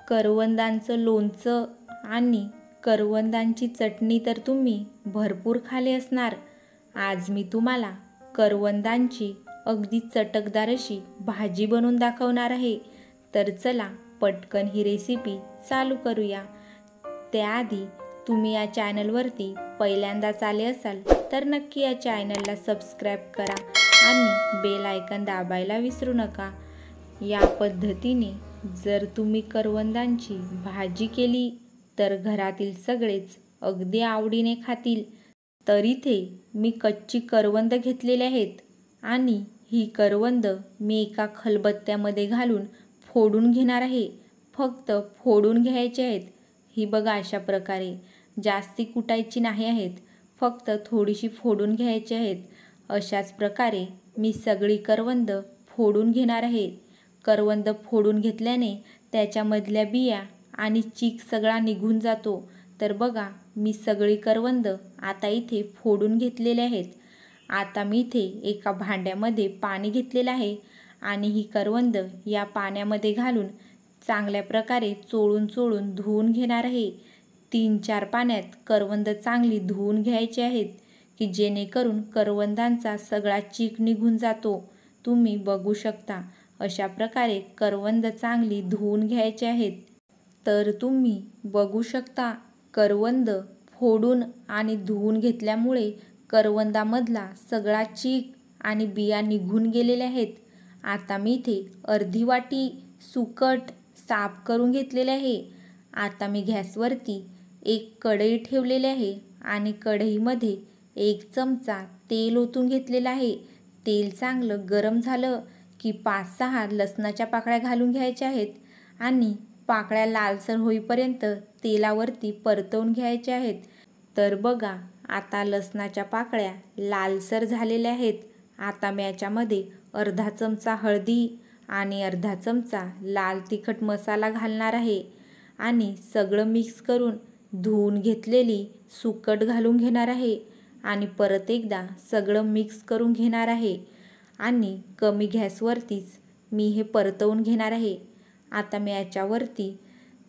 करवंदांचं लोणचं आणि करवंदांची चटणी तर तुम्ही भरपूर खाल्ली असणार। आज मी तुम्हाला करवंदांची अगदी चटकदार अशी भाजी बनवून दाखवणार आहे। तर चला पटकन ही रेसिपी चालू करूया। त्याआधी तुम्ही या चॅनलवरती पहिल्यांदाच आले असाल तर नक्की या चॅनलला सबस्क्राईब करा आणि बेल आयकॉन दाबायला विसरू नका। या पद्धतीने जर तुम्ही करवंदांची भाजी केली तर घरातील सगळेच अगदी आवडीने खातील। तर इथे मी कच्ची करवंद घेतलेले आहेत आणि ही करवंद मी एका खलबत्त्यामध्ये घालून फोडून घेणार आहे। फक्त फोडून घ्यायचे आहेत। ही बघा अशा प्रकारे, जास्ती कुटायची नाही आहेत, फक्त थोडीशी फोडून घ्यायची आहेत। अशाच प्रकारे मी सगळी करवंद फोडून घेणार आहे। करवंद फोडून घेतल्याने त्याच्यामधल्या बिया आणि चीक सगळा निघून जातो। तर बघा मी सगळी करवंद आता इथे फोडून घेतलेले आहेत। आता मी इथे एका भांड्यामध्ये पाणी घेतलेलं आहे आणि ही करवंद या पाण्यामध्ये घालून चांगल्या प्रकारे चोळून धुवून घेणार आहे। 3-4 पाण्यात करवंद चांगली धुवून घ्यायची आहेत की जेणेकरून करवंदांचा सगळा चीक निघून जातो। तुम्ही बघू शकता अशा प्रकारे करवंद चांगली धुवून घ्यायची आहेत। तर तुम्ही बघू शकता करवंद फोडून आणि धुवून घेतल्यामुळे करवंदामधला सगळा चीक आणि बिया निघून गेलेल्या आहेत। आता मी इथे अर्धी वाटी सुकट साफ करून घेतलेले आहे। आता मी गॅसवरती एक कढई ठेवलेली आहे आणि कढईमध्ये 1 चमचा तेल ओतून घेतलेलं आहे। तेल चांगलं गरम झालं की 5-6 लसणाच्या पाकळ्या घालून घ्यायच्या आहेत आणि पाकळ्या लालसर होईपर्यंत तेलावरती परतवून घ्यायच्या आहेत। तर बघा आता लसणाच्या पाकळ्या लालसर झालेल्या आहेत। आता मी याच्यामध्ये अर्धा चमचा हळदी आणि अर्धा चमचा लाल तिखट मसाला घालणार आहे आणि सगळं मिक्स करून धुवून घेतलेली सुकट घालून घेणार आहे आणि परत एकदा सगळं मिक्स करून घेणार आहे आणि कमी गॅसवरतीच मी हे परतवून घेणार आहे। आता मी याच्यावरती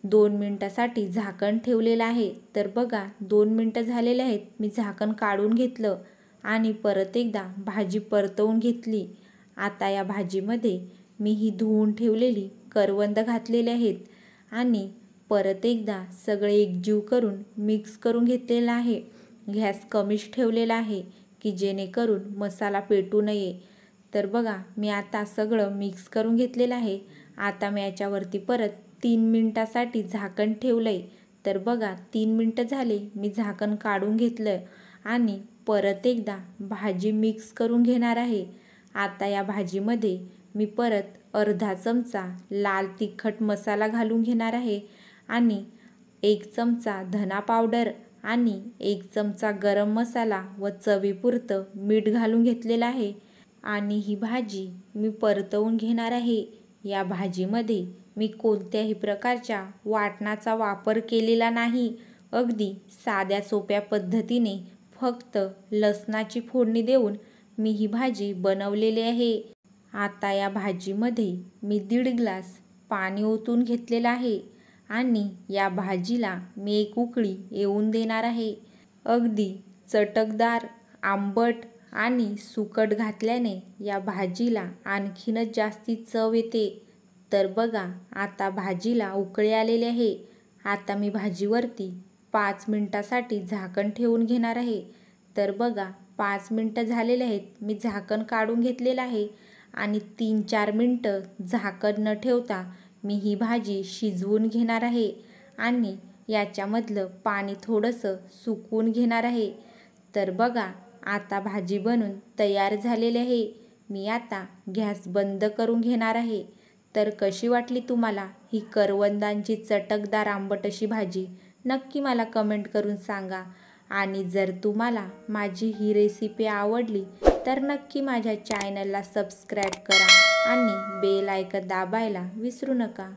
2 मिनिटासाठी झाकण ठेवलेलं आहे। तर बघा 2 मिनिटं झालेले आहेत। मी झाकण काढून घेतलं आणि परत एकदा भाजी परतवून घेतली। आता या भाजीमध्ये मी ही धुवून ठेवलेली करवंद घातलेली आहेत आणि परत एकदा सगळे एकजीव करून मिक्स करून घेतलेला आहे। गॅस कमीच ठेवलेला आहे की जेणेकरून मसाला पेटू नये। तर बघा मी आता सगळं मिक्स करून घेतलेलं आहे। आता मी याच्यावरती परत 3 मिनिटासाठी झाकण ठेवलंय। तर बघा 3 मिनिटं झाले, मी झाकण काढून घेतलं आणि परत एकदा भाजी मिक्स करून घेणार आहे। आता या भाजीमध्ये मी परत अर्धा चमचा लाल तिखट मसाला घालून घेणार आहे आणि 1 चमचा धना पावडर आणि 1 चमचा गरम मसाला व चवीपुरतं मीठ घालून घेतलेलं आहे आणि ही भाजी मी परतवून घेणार आहे। या भाजीमध्ये मी कोणत्याही प्रकारच्या वाटणाचा वापर केलेला नाही। अगदी साध्या सोप्या पद्धतीने फक्त लसणाची फोडणी देऊन मी ही भाजी बनवलेली आहे। आता या भाजीमध्ये मी 1.5 ग्लास पाणी ओतून घेतलेलं आहे आणि या भाजीला मी 1 उकळी येऊन देणार आहे। अगदी चटकदार, आंबट आणि सुकट घातल्याने या भाजीला आणखीनच जास्ती चव येते। तर बघा आता भाजीला उकळी आलेली आहे। आता मी भाजीवरती 5 मिनिटासाठी झाकण ठेवून घेणार आहे। तर बघा 5 मिनिटं झालेले आहेत। मी झाकण काढून घेतलेलं आहे आणि 3-4 मिनिटं झाकण न ठेवता मी ही भाजी शिजवून घेणार आहे आणि याच्यामधलं पाणी थोडंसं सुकवून घेणार आहे। तर बघा आता भाजी बनून तयार झालेली आहे। मी आता गॅस बंद करून घेणार आहे। तर कशी वाटली तुम्हाला ही करवंदांची चटकदार आंबट अशी भाजी? नक्की मला कमेंट करून सांगा आणि जर तुम्हाला माझी ही रेसिपी आवडली तर नक्की माझ्या चॅनलला सबस्क्राईब करा आणि बेल आयकॉन दाबायला विसरू नका।